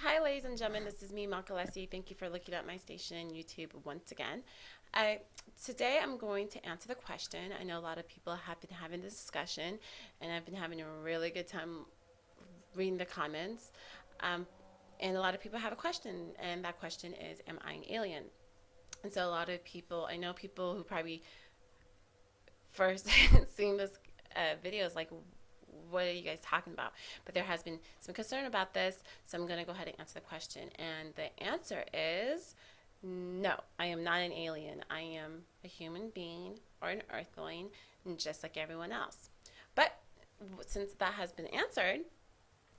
Hi, ladies and gentlemen. This is me, Makalesi. Thank you for looking at my station, YouTube, once again. Today, I'm going to answer the question. I know a lot of people have been having this discussion, and I've been having a really good time reading the comments. Um, and a lot of people have a question, and that question is, am I an alien? And so a lot of people, I know people who probably first seen this video is like, what are you guys talking about? But there has been some concern about this, so I'm going to go ahead and answer the question. And the answer is no, I am not an alien. I am a human being or an earthling, just like everyone else. But since that has been answered,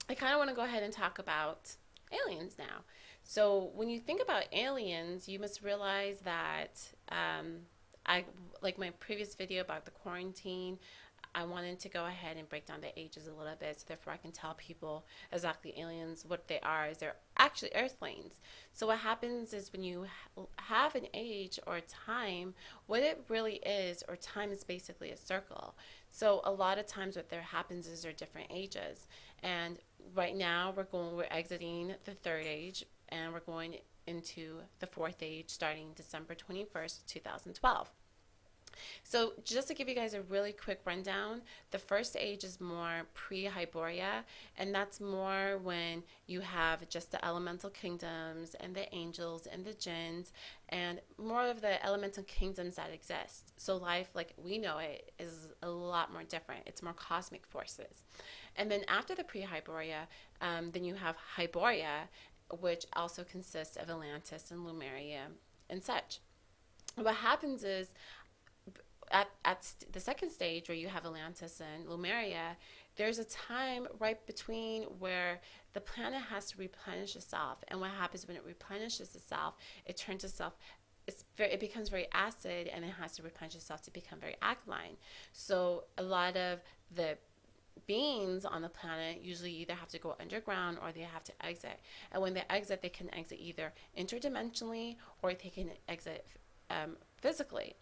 I kind of want to go ahead and talk about aliens now. So when you think about aliens, you must realize that I like my previous video about the quarantine. I wanted to go ahead and break down the ages a little bit, so therefore I can tell people exactly aliens what they are. Is they're actually earthlings. So what happens is when you have an age or a time, what it really is, or time is basically a circle. So a lot of times what there happens is there are different ages, and right now we're exiting the third age, and we're going into the fourth age starting December 21st, 2012. So just to give you guys a really quick rundown, the first age is more pre-Hyboria, and that's more when you have just the elemental kingdoms and the angels and the jinns and more of the elemental kingdoms that exist. So life like we know it is a lot more different. It's more cosmic forces. And then after the pre-Hyboria, then you have Hyboria, which also consists of Atlantis and Lemuria and such. What happens is at the second stage where you have Atlantis and Lemuria, there's a time right between where the planet has to replenish itself. And what happens when it replenishes itself, it turns itself, it becomes very acid, and it has to replenish itself to become very alkaline. So a lot of the beings on the planet usually either have to go underground or they have to exit. And when they exit, they can exit either interdimensionally or they can exit physically.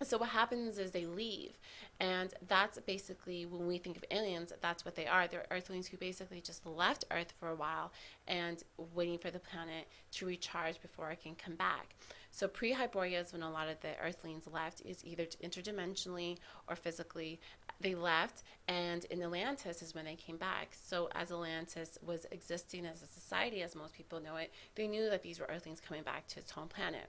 So what happens is they leave, and that's basically when we think of aliens, that's what they are. They're earthlings who basically just left Earth for a while and waiting for the planet to recharge before it can come back. So pre-Hyboria is when a lot of the earthlings left, is either interdimensionally or physically they left, and in Atlantis is when they came back. So as Atlantis was existing as a society, as most people know it, they knew that these were earthlings coming back to its home planet.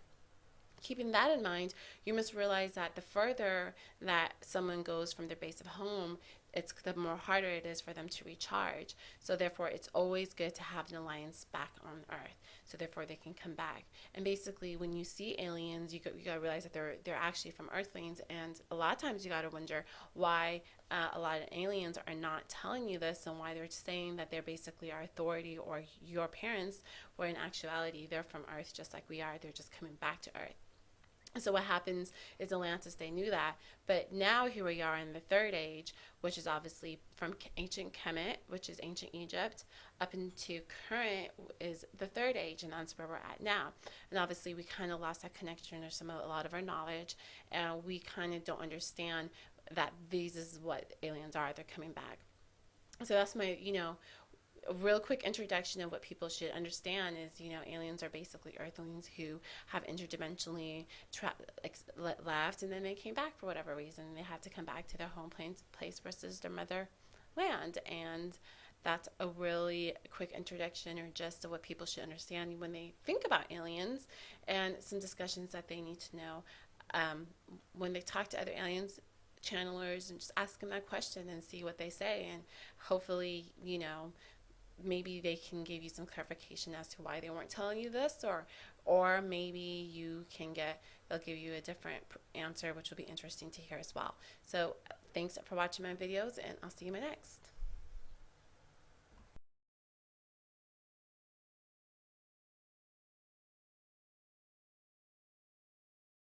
Keeping that in mind, you must realize that the further that someone goes from their base of home, it's the more harder it is for them to recharge. So therefore, it's always good to have an alliance back on Earth. So therefore, they can come back. And basically, when you see aliens, you gotta realize that they're actually from Earthlings. And a lot of times, you gotta wonder why a lot of aliens are not telling you this, and why they're saying that they're basically our authority or your parents, where in actuality, they're from Earth just like we are. They're just coming back to Earth. So what happens is Atlantis, they knew that, but now here we are in the third age, which is obviously from ancient Kemet, which is ancient Egypt, up into current is the third age, and that's where we're at now. And obviously we kind of lost that connection or a lot of our knowledge, and we kind of don't understand that these is what aliens are. They're coming back. So that's my, a real quick introduction of what people should understand is, aliens are basically earthlings who have interdimensionally left, and then they came back for whatever reason. They had to come back to their home place versus their mother land. And that's a really quick introduction or just of what people should understand when they think about aliens, and some discussions that they need to know when they talk to other aliens channelers, and just ask them that question and see what they say, and hopefully maybe they can give you some clarification as to why they weren't telling you this, or maybe they'll give you a different answer, which will be interesting to hear as well. So thanks for watching my videos, and I'll see you in my next.